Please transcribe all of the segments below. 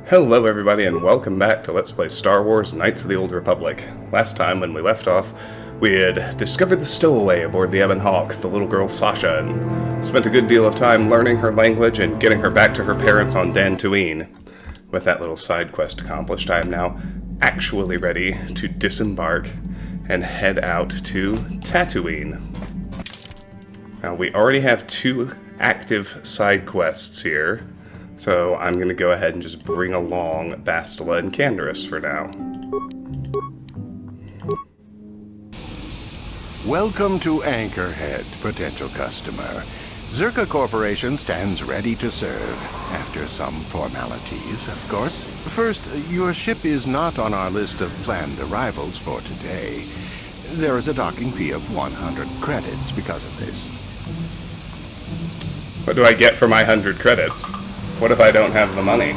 Hello everybody and welcome back to Let's Play Star Wars Knights of the Old Republic. Last time when we left off, we had discovered the stowaway aboard the Ebon Hawk, the little girl Sasha, and spent a good deal of time learning her language and getting her back to her parents on Tatooine. With that little side quest accomplished, I am now actually ready to disembark and head out to Tatooine. Now we already have 2 active side quests here, so I'm going to go ahead and just bring along Bastila and Canderous for now. Welcome to Anchorhead, potential customer. Zerka Corporation stands ready to serve. After some formalities, of course. First, your ship is not on our list of planned arrivals for today. There is a docking fee of 100 credits because of this. What do I get for my 100 credits? What if I don't have the money?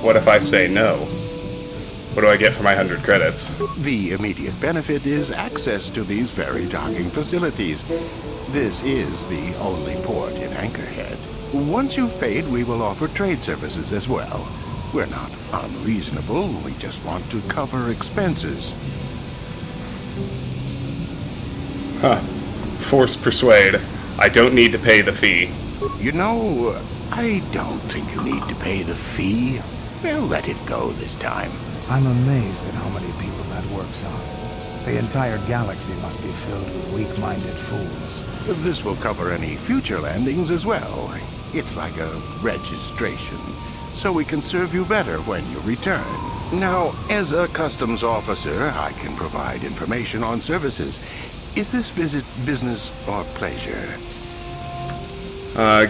What if I say no? What do I get for my 100 credits? The immediate benefit is access to these very docking facilities. This is the only port in Anchorhead. Once you've paid, we will offer trade services as well. We're not unreasonable, we just want to cover expenses. Huh. Force persuade. I don't need to pay the fee. You know, I don't think you need to pay the fee. We'll let it go this time. I'm amazed at how many people that works on. The entire galaxy must be filled with weak-minded fools. This will cover any future landings as well. It's like a registration, so we can serve you better when you return. Now, as a customs officer, I can provide information on services. Is this visit business or pleasure?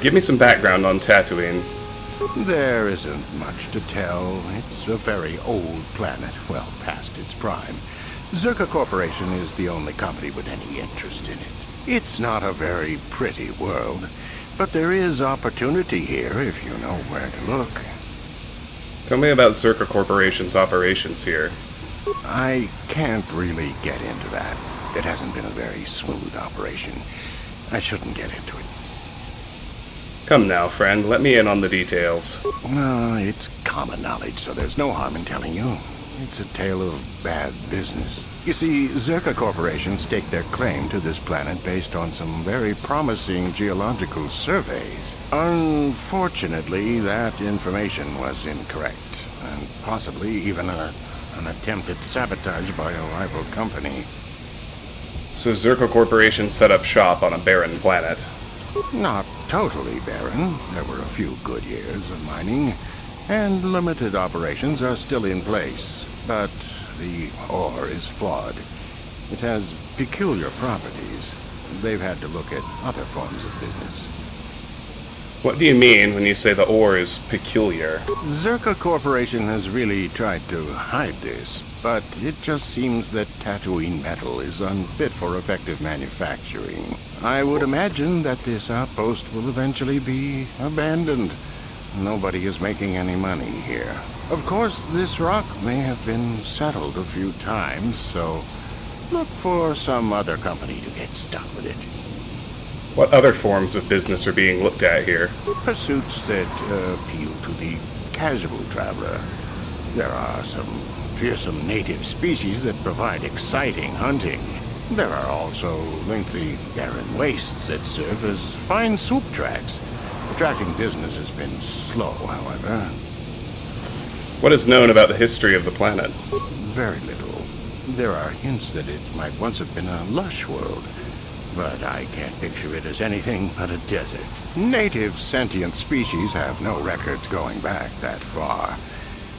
Give me some background on Tatooine. There isn't much to tell. It's a very old planet, well past its prime. Zerka Corporation is the only company with any interest in it. It's not a very pretty world, but there is opportunity here if you know where to look. Tell me about Zerka Corporation's operations here. I can't really get into that. It hasn't been a very smooth operation. I shouldn't get into it. Come now, friend, let me in on the details. It's common knowledge, so there's no harm in telling you. It's a tale of bad business. You see, Zerka Corporation staked their claim to this planet based on some very promising geological surveys. Unfortunately, that information was incorrect, and possibly even an attempt at sabotage by a rival company. So Zerka Corporation set up shop on a barren planet. Not totally barren. There were a few good years of mining, and limited operations are still in place. But the ore is flawed. It has peculiar properties. They've had to look at other forms of business. What do you mean when you say the ore is peculiar? Zerka Corporation has really tried to hide this, but it just seems that Tatooine metal is unfit for effective manufacturing. I would imagine that this outpost will eventually be abandoned. Nobody is making any money here. Of course, this rock may have been settled a few times, so look for some other company to get stuck with it. What other forms of business are being looked at here? Pursuits that appeal to the casual traveler. There are some fearsome native species that provide exciting hunting. There are also lengthy barren wastes that serve as fine soup tracks. Attracting business has been slow, however. What is known about the history of the planet? Very little. There are hints that it might once have been a lush world, but I can't picture it as anything but a desert. Native sentient species have no records going back that far.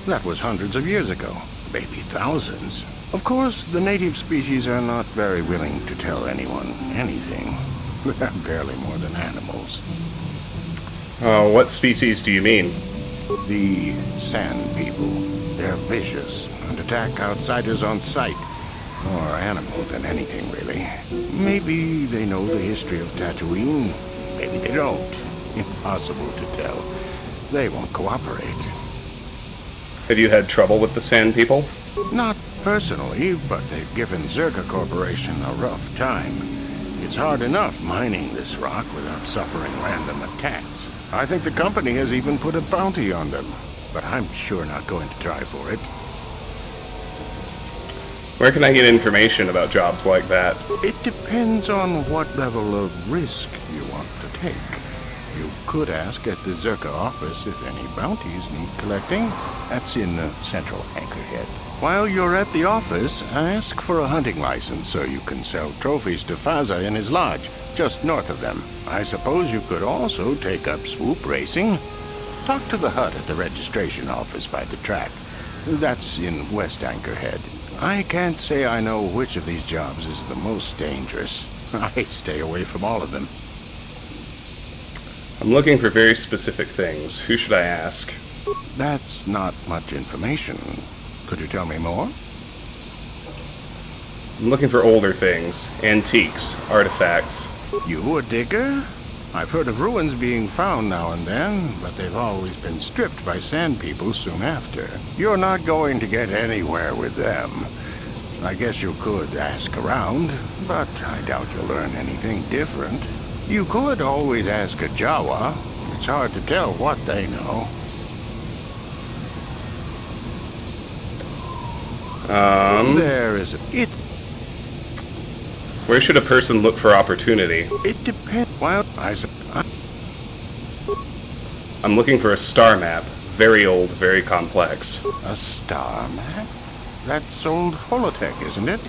That was hundreds of years ago, maybe thousands. Of course, the native species are not very willing to tell anyone anything. They're barely more than animals. What species do you mean? The Sand People. They're vicious and attack outsiders on sight. More animal than anything, really. Maybe they know the history of Tatooine. Maybe they don't. Impossible to tell. They won't cooperate. Have you had trouble with the Sand People? Not personally, but they've given Zerka Corporation a rough time. It's hard enough mining this rock without suffering random attacks. I think the company has even put a bounty on them. but I'm sure not going to try for it. Where can I get information about jobs like that? It depends on what level of risk you want to take. You could ask at the Gizka office if any bounties need collecting. That's in Central Anchorhead. While you're at the office, ask for a hunting license so you can sell trophies to Faza in his lodge, just north of them. I suppose you could also take up swoop racing. Talk to the hut at the registration office by the track. That's in West Anchorhead. I can't say I know which of these jobs is the most dangerous. I stay away from all of them. I'm looking for very specific things. Who should I ask? That's not much information. Could you tell me more? I'm looking for older things. Antiques. Artifacts. You a digger? I've heard of ruins being found now and then, but they've always been stripped by sand people soon after. You're not going to get anywhere with them. I guess you could ask around, but I doubt you'll learn anything different. You could always ask a Jawa. It's hard to tell what they know. There is it. Where should a person look for opportunity? It depends. Well, I'm looking for a star map. Very old, very complex. a star map? That's old holotech, isn't it?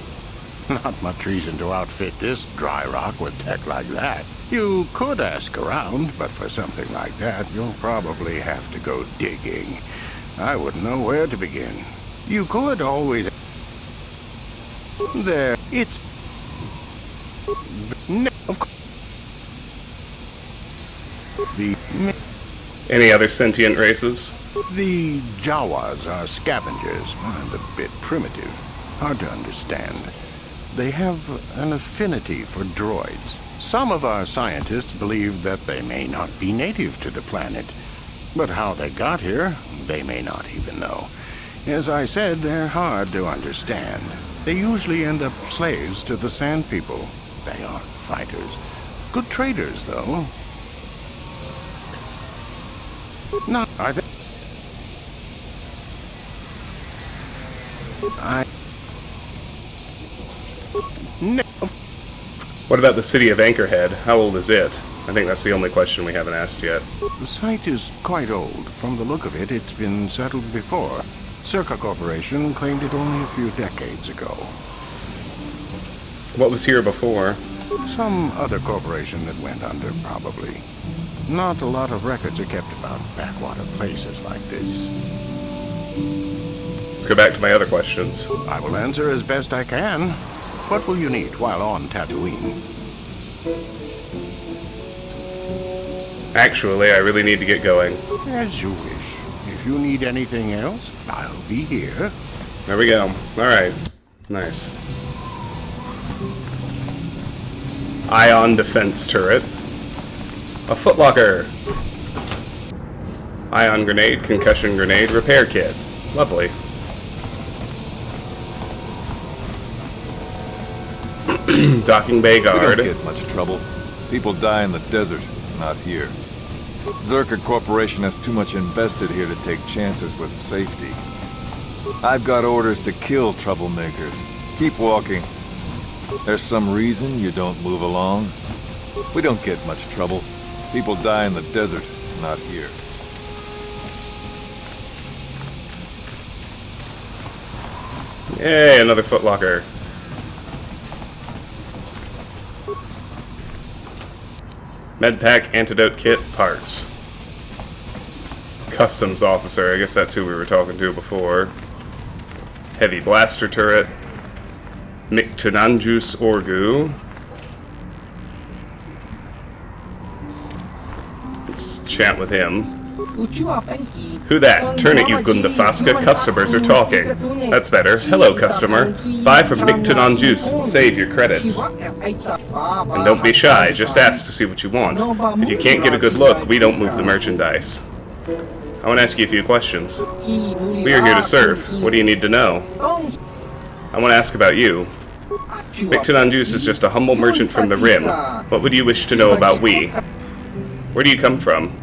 Not much reason to outfit this dry rock with tech like that. You could ask around, but for something like that, you'll probably have to go digging. I wouldn't know where to begin. You could always... There, it's... Of course. Any other sentient races? The Jawas are scavengers, and a bit primitive. Hard to understand. They have an affinity for droids. Some of our scientists believe that they may not be native to the planet. But how they got here, they may not even know. As I said, they're hard to understand. They usually end up slaves to the Sand People. They aren't fighters. Good traders, though. Not, I think... No. What about the city of Anchorhead? How old is it? I think that's the only question we haven't asked yet. The site is quite old. From the look of it, it's been settled before. Gizka Corporation claimed it only a few decades ago. What was here before? Some other corporation that went under, probably. Not a lot of records are kept about backwater places like this. Let's go back to my other questions. I will answer as best I can. What will you need while on Tatooine? Actually, I really need to get going. As you wish. If you need anything else, I'll be here. There we go. Alright. Nice. Ion defense turret. A footlocker. Ion grenade, concussion grenade, repair kit. Lovely. Docking bay guard. We don't get much trouble. People die in the desert, not here. Gizka Corporation has too much invested here to take chances with safety. I've got orders to kill troublemakers. Keep walking. There's some reason you don't move along. We don't get much trouble. People die in the desert, not here. Yay, another footlocker. Medpack, antidote kit, parts. Customs officer, I guess that's who we were talking to before. Heavy blaster turret. Mictunanjus Orgu. Let's chat with him. Who that? Turn it, you Gundafaska. Customers are talking. That's better. Hello, customer. Buy from Mictunanjus and save your credits. And don't be shy, just ask to see what you want. If you can't get a good look, we don't move the merchandise. I want to ask you a few questions. We are here to serve. What do you need to know? I want to ask about you. Mictunanjus is just a humble merchant from the Rim. What would you wish to know about we? Where do you come from?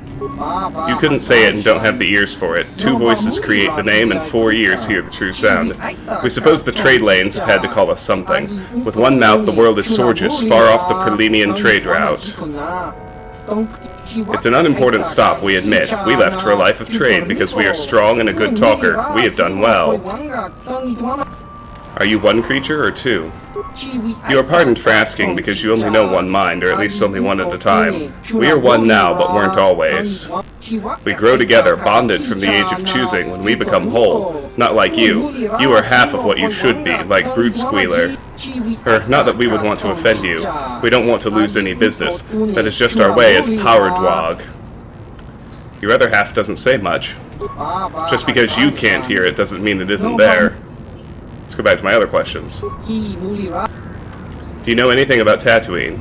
You couldn't say it and don't have the ears for it. 2 voices create the name and 4 ears hear the true sound. We suppose the trade lanes have had to call us something. With one mouth, the world is Sorgus, far off the Perlenian trade route. It's an unimportant stop, we admit. We left for a life of trade because we are strong and a good talker. We have done well. Are you one creature or 2? You are pardoned for asking because you only know one mind, or at least only one at a time. We are one now, but weren't always. We grow together, bonded from the age of choosing when we become whole. Not like you. You are half of what you should be, like Brood Squealer. Not that we would want to offend you. We don't want to lose any business. That is just our way as Power Dwog. Your other half doesn't say much. Just because you can't hear it doesn't mean it isn't there. Let's go back to my other questions. Do you know anything about Tatooine?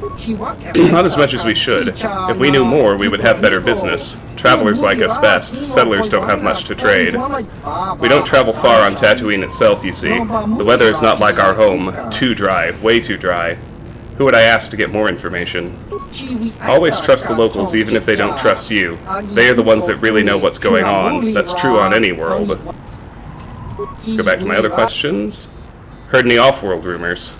Not as much as we should. If we knew more, we would have better business. Travelers like us best. Settlers don't have much to trade. We don't travel far on Tatooine itself, you see. The weather is not like our home. Too dry. Way too dry. Who would I ask to get more information? Always trust the locals even if they don't trust you. They are the ones that really know what's going on. That's true on any world. Let's go back to my other questions. Heard any off-world rumors?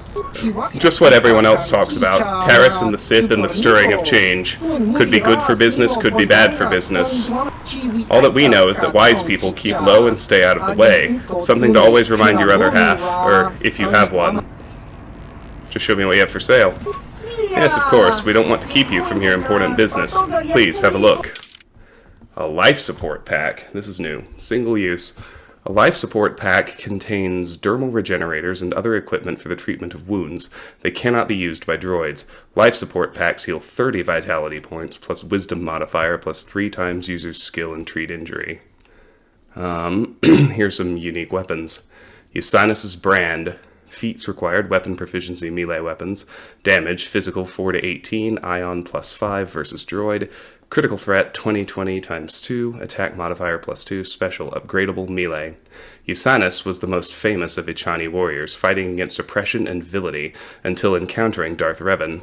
Just what everyone else talks about. Taris and the Sith and the stirring of change. Could be good for business, could be bad for business. All that we know is that wise people keep low and stay out of the way. Something to always remind your other half, or if you have one. Just show me what you have for sale. Yes, of course, we don't want to keep you from your important business. Please, have a look. A life support pack. This is new. Single use. A life support pack contains dermal regenerators and other equipment for the treatment of wounds. They cannot be used by droids. Life support packs heal 30 vitality points, plus wisdom modifier, plus 3 times user's skill and treat injury. Here's some unique weapons. Usinus's brand. Feats required, weapon proficiency, melee weapons. Damage, physical 4 to 18, ion plus 5 versus droid. Critical threat, 20/20 times 2, attack modifier plus 2, special, upgradable, melee. Usinus was the most famous of Echani warriors, fighting against oppression and villainy until encountering Darth Revan.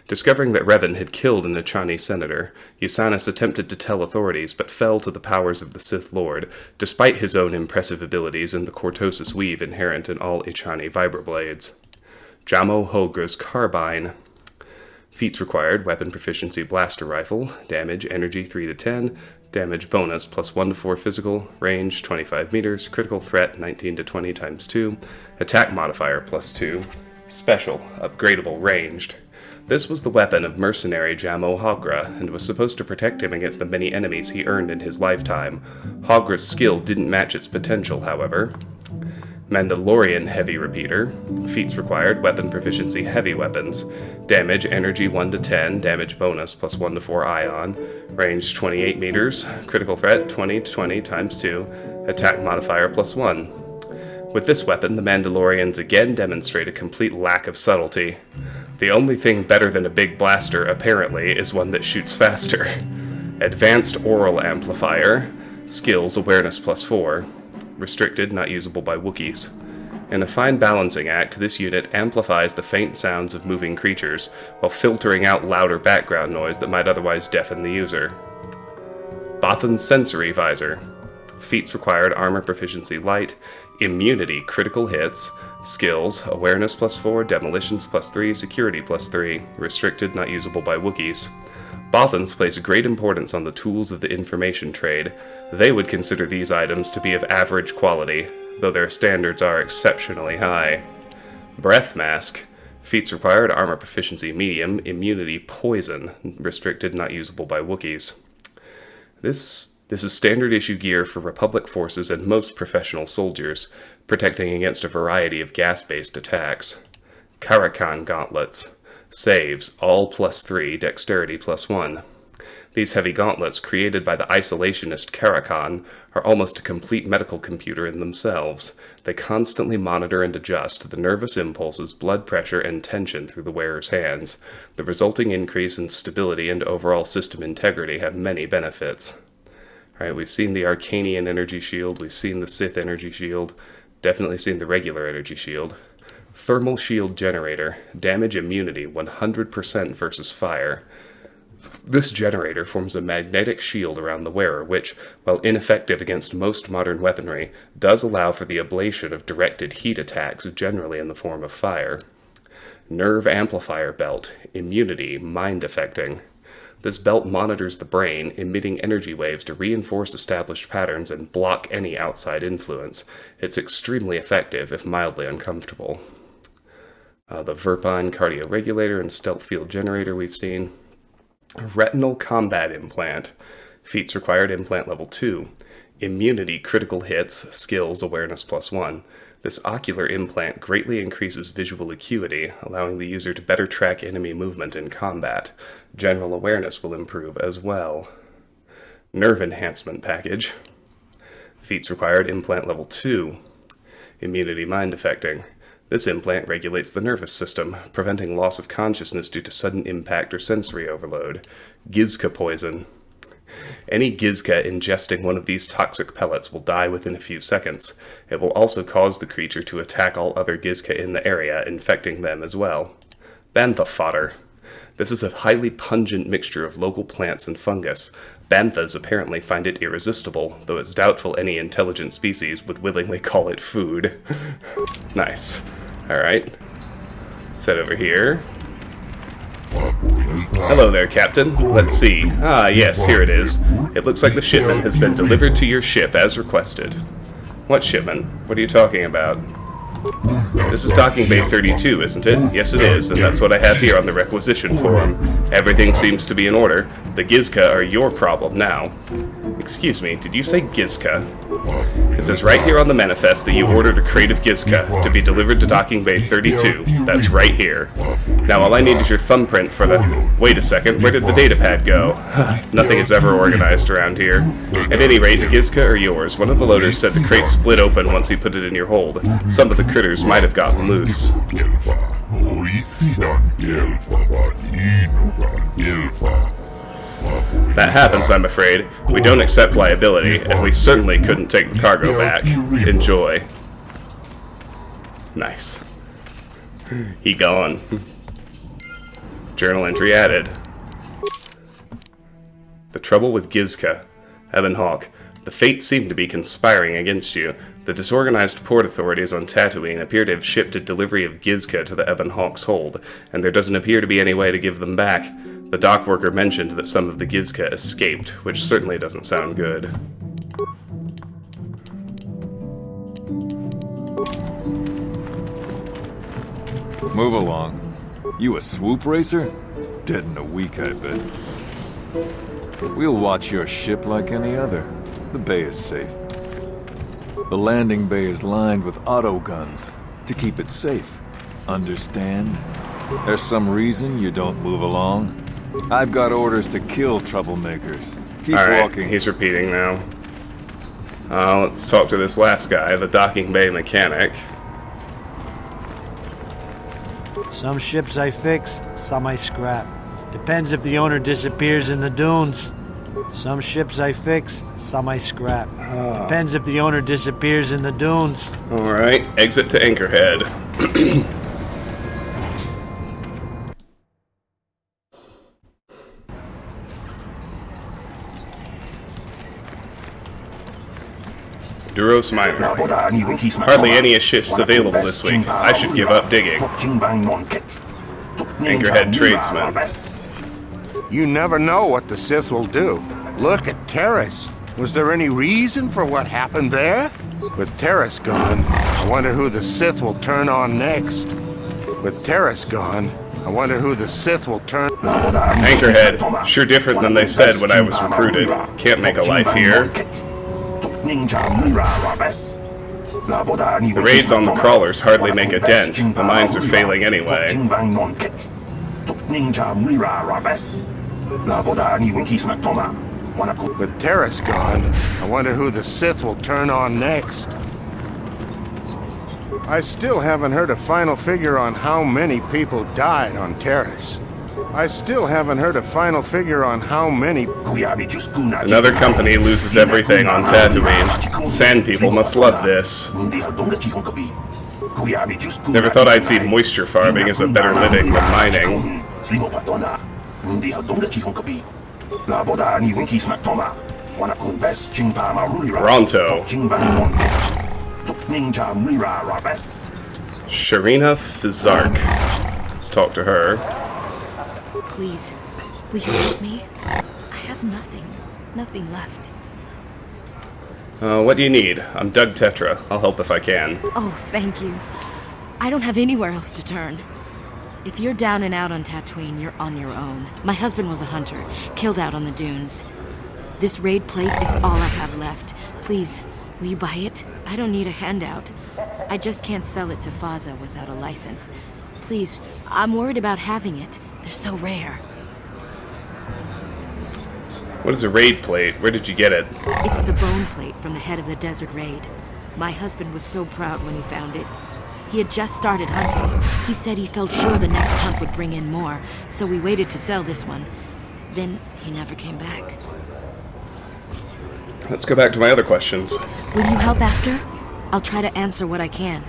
Discovering that Revan had killed an Echani senator, Usinus attempted to tell authorities but fell to the powers of the Sith Lord, despite his own impressive abilities and the Cortosis weave inherent in all Echani vibroblades. Jamo Hogra's carbine. Feats required, weapon proficiency, blaster rifle, damage, energy 3 to 10, damage bonus plus 1 to 4 physical, range 25 meters, critical threat 19 to 20 times 2, attack modifier plus 2, special, upgradable, ranged. This was the weapon of mercenary Jamo Hogra, and was supposed to protect him against the many enemies he earned in his lifetime. Hogra's skill didn't match its potential, however. Mandalorian Heavy Repeater. Feats required, weapon proficiency, heavy weapons. Damage, energy 1 to 10, damage bonus plus 1 to 4 ion. Range 28 meters, critical threat 20 to 20 times 2, attack modifier plus 1. With this weapon, the Mandalorians again demonstrate a complete lack of subtlety. The only thing better than a big blaster, apparently, is one that shoots faster. Advanced Oral Amplifier. Skills, awareness plus 4. Restricted, not usable by Wookiees. In a fine balancing act, this unit amplifies the faint sounds of moving creatures, while filtering out louder background noise that might otherwise deafen the user. Bothan's Sensory Visor. Feats required, armor proficiency light, immunity critical hits, skills, awareness plus 4, demolitions plus 3, security plus 3, restricted, not usable by Wookiees. Bothans place great importance on the tools of the information trade. They would consider these items to be of average quality, though their standards are exceptionally high. Breath Mask. Feats required, armor proficiency medium, immunity poison, restricted, not usable by Wookiees. This is standard issue gear for Republic forces and most professional soldiers, protecting against a variety of gas-based attacks. Carricon Gauntlets. Saves, all plus 3, dexterity plus 1. These heavy gauntlets, created by the isolationist Carricon, are almost a complete medical computer in themselves. They constantly monitor and adjust the nervous impulses, blood pressure, and tension through the wearer's hands. The resulting increase in stability and overall system integrity have many benefits. Alright, we've seen the Arcanian energy shield, we've seen the Sith energy shield, definitely seen the regular energy shield. Thermal shield generator, damage immunity 100% versus fire. This generator forms a magnetic shield around the wearer, which, while ineffective against most modern weaponry, does allow for the ablation of directed heat attacks, generally in the form of fire. Nerve Amplifier Belt, Immunity, Mind Affecting. This belt monitors the brain, emitting energy waves to reinforce established patterns and block any outside influence. It's extremely effective, if mildly uncomfortable. The Verpine Cardio Regulator and Stealth Field Generator we've seen. Retinal Combat Implant. Feats required implant level 2. Immunity critical hits, skills awareness +1. This ocular implant greatly increases visual acuity, allowing the user to better track enemy movement in combat. General awareness will improve as well. Nerve Enhancement Package. Feats required implant level 2. Immunity Mind Affecting. This implant regulates the nervous system, preventing loss of consciousness due to sudden impact or sensory overload. Gizka Poison. Any Gizka ingesting one of these toxic pellets will die within a few seconds. It will also cause the creature to attack all other Gizka in the area, infecting them as well. Bantha Fodder. This is a highly pungent mixture of local plants and fungus. Banthas apparently find it irresistible, though it's doubtful any intelligent species would willingly call it food. Nice. Alright. Let's head over here. Hello there, Captain. Let's see. Ah, yes, here it is. It looks like the shipment has been delivered to your ship as requested. What shipment? What are you talking about? This is Docking Bay 32, isn't it? Yes, it is, and that's what I have here on the requisition form. Everything seems to be in order. The Gizka are your problem now. Excuse me, did you say Gizka? It says right here on the manifest that you ordered a crate of Gizka to be delivered to Docking Bay 32. That's right here. Now all I need is your thumbprint for the... Wait a second, where did the datapad go? Nothing is ever organized around here. At any rate, the Gizka are yours. One of the loaders said the crate split open once he put it in your hold. Some of the critters might have gotten loose. That happens, I'm afraid. We don't accept liability, and we certainly couldn't take the cargo back. Enjoy. Nice. He gone. Journal entry added. The trouble with Gizka. Ebon Hawk. The fates seem to be conspiring against you. The disorganized port authorities on Tatooine appear to have shipped a delivery of Gizka to the Ebon Hawk's hold, and there doesn't appear to be any way to give them back. The dock worker mentioned that some of the Gizka escaped, which certainly doesn't sound good. Move along. You a swoop racer? Dead in a week, I bet. We'll watch your ship like any other. The bay is safe. The landing bay is lined with auto guns to keep it safe. Understand? There's some reason you don't move along. I've got orders to kill troublemakers. Keep walking. He's repeating now. Let's talk to this last guy, the docking bay mechanic. Some ships I fix, some I scrap. Depends if the owner disappears in the dunes. Some ships I fix, some I scrap. Depends if the owner disappears in the dunes. Alright, exit to Anchorhead. Duros Minor. Hardly any ships available this week. I should give up digging. Anchorhead Tradesman. You never know what the Sith will do. Look at Terrace. Was there any reason for what happened there? With Terrace gone, I wonder who the Sith will turn on next. With Terrace gone, I wonder who the Sith will turn... Anchorhead. Sure different than they said when I was recruited. Can't make a life here. The raids on the crawlers hardly make a dent. The mines are failing anyway. With Terrace gone, I wonder who the Sith will turn on next. I still haven't heard a final figure on how many people died on Terrace. I still haven't heard a final figure on how many... Another company loses everything on Tatooine. Sand people must love this. Never thought I'd see moisture farming as a better living than mining. Ronto. Sharina Fizark. Let's talk to her. Please, will you help me? I have nothing. Nothing left. What do you need? I'm Doug Tetra. I'll help if I can. Oh, thank you. I don't have anywhere else to turn. If you're down and out on Tatooine, you're on your own. My husband was a hunter, killed out on the dunes. This raid plate is all I have left. Please, will you buy it? I don't need a handout. I just can't sell it to Faza without a license. Please, I'm worried about having it. They're so rare. What is a raid plate? Where did you get it? It's the bone plate from the head of the desert raid. My husband was so proud when he found it. He had just started hunting. He said he felt sure the next hunt would bring in more, so we waited to sell this one. Then he never came back. Let's go back to my other questions. Will you help after? I'll try to answer what I can.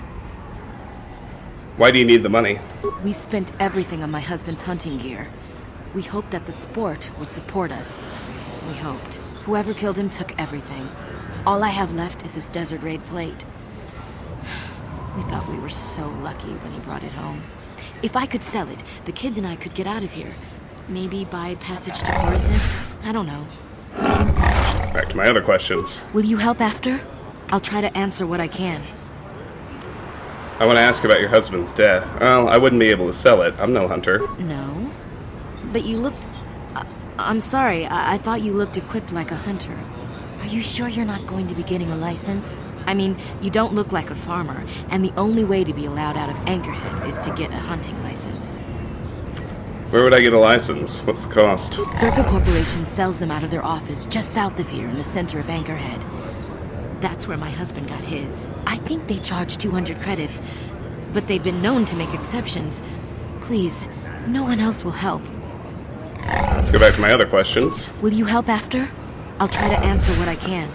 Why do you need the money? We spent everything on my husband's hunting gear. We hoped that the sport would support us. We hoped. Whoever killed him took everything. All I have left is this desert raid plate. We thought we were so lucky when he brought it home. If I could sell it, the kids and I could get out of here. Maybe buy passage to Coruscant? I don't know. Back to my other questions. Will you help after? I'll try to answer what I can. I want to ask about your husband's death. Well, I wouldn't be able to sell it. I'm no hunter. No? But you looked... I'm sorry, I thought you looked equipped like a hunter. Are you sure you're not going to be getting a license? I mean, you don't look like a farmer, and the only way to be allowed out of Anchorhead is to get a hunting license. Where would I get a license? What's the cost? Zerka Corporation sells them out of their office just south of here in the center of Anchorhead. That's where my husband got his. I think they charge 200 credits, but they've been known to make exceptions. Please, no one else will help. Let's go back to my other questions. Will you help after? I'll try to answer what I can.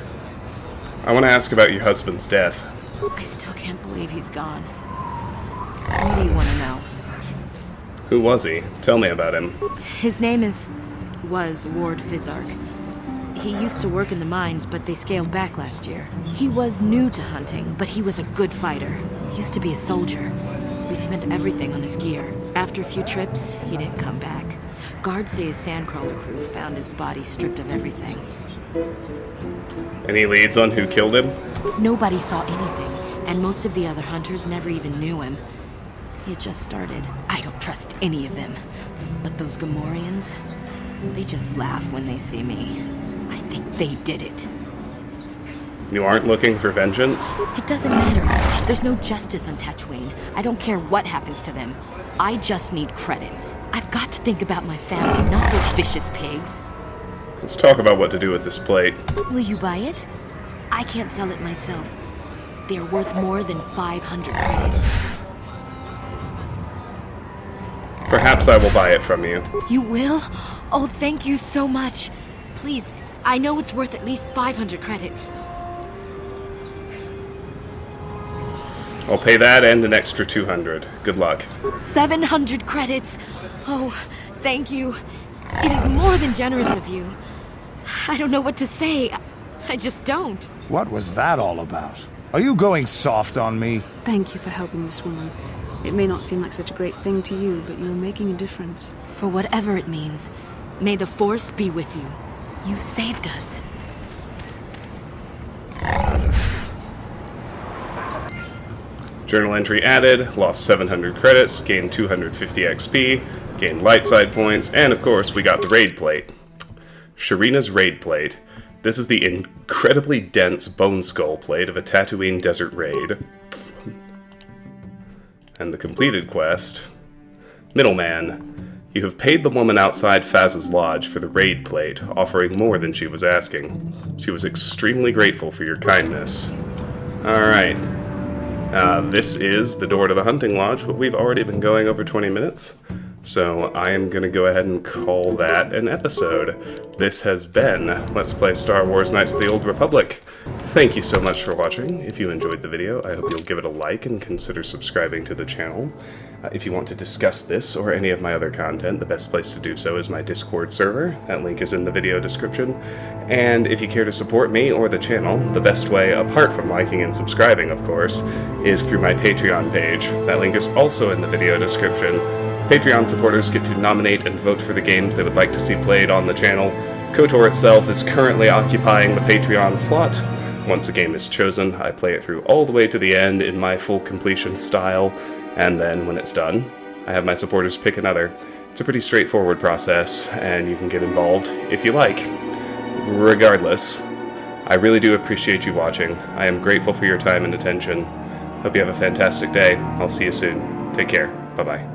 I want to ask about your husband's death. I still can't believe he's gone. What do you want to know? Who was he? Tell me about him. His name was Ward Fizark. He used to work in the mines, but they scaled back last year. He was new to hunting, but he was a good fighter. Used to be a soldier. We spent everything on his gear. After a few trips, he didn't come back. Guards say his sandcrawler crew found his body stripped of everything. Any leads on who killed him? Nobody saw anything, and most of the other hunters never even knew him. He had just started. I don't trust any of them. But those Gamorreans, they just laugh when they see me. I think they did it. You aren't looking for vengeance? It doesn't matter. There's no justice on Tatooine. I don't care what happens to them. I just need credits. I've got to think about my family, not those vicious pigs. Let's talk about what to do with this plate. Will you buy it? I can't sell it myself. They're worth more than 500 credits. Perhaps I will buy it from you. You will? Oh, thank you so much. Please, I know it's worth at least 500 credits. I'll pay that and an extra 200. Good luck. 700 credits. Oh, thank you. It is more than generous of you. I don't know what to say. I just don't. What was that all about? Are you going soft on me? Thank you for helping this woman. It may not seem like such a great thing to you, but you're making a difference. For whatever it means, may the Force be with you. You saved us. Journal entry added, lost 700 credits, gained 250 XP, gained light side points, and of course we got the raid plate. Sharina's raid plate. This is the incredibly dense bone skull plate of a Tatooine desert raid. And the completed quest. Middleman. You have paid the woman outside Faz's lodge for the raid plate, offering more than she was asking. She was extremely grateful for your kindness. Alright. This is the door to the hunting lodge, but we've already been going over 20 minutes. So I am going to go ahead and call that an episode. This has been Let's Play Star Wars Knights of the Old Republic. Thank you so much for watching. If you enjoyed the video, I hope you'll give it a like and consider subscribing to the channel. If you want to discuss this or any of my other content, the best place to do so is my Discord server. That link is in the video description. And if you care to support me or the channel, the best way, apart from liking and subscribing, of course, is through my Patreon page. That link is also in the video description. Patreon supporters get to nominate and vote for the games they would like to see played on the channel. KOTOR itself is currently occupying the Patreon slot. Once a game is chosen, I play it through all the way to the end in my full completion style, and then when it's done, I have my supporters pick another. It's a pretty straightforward process, and you can get involved if you like. Regardless, I really do appreciate you watching. I am grateful for your time and attention. Hope you have a fantastic day. I'll see you soon. Take care. Bye-bye.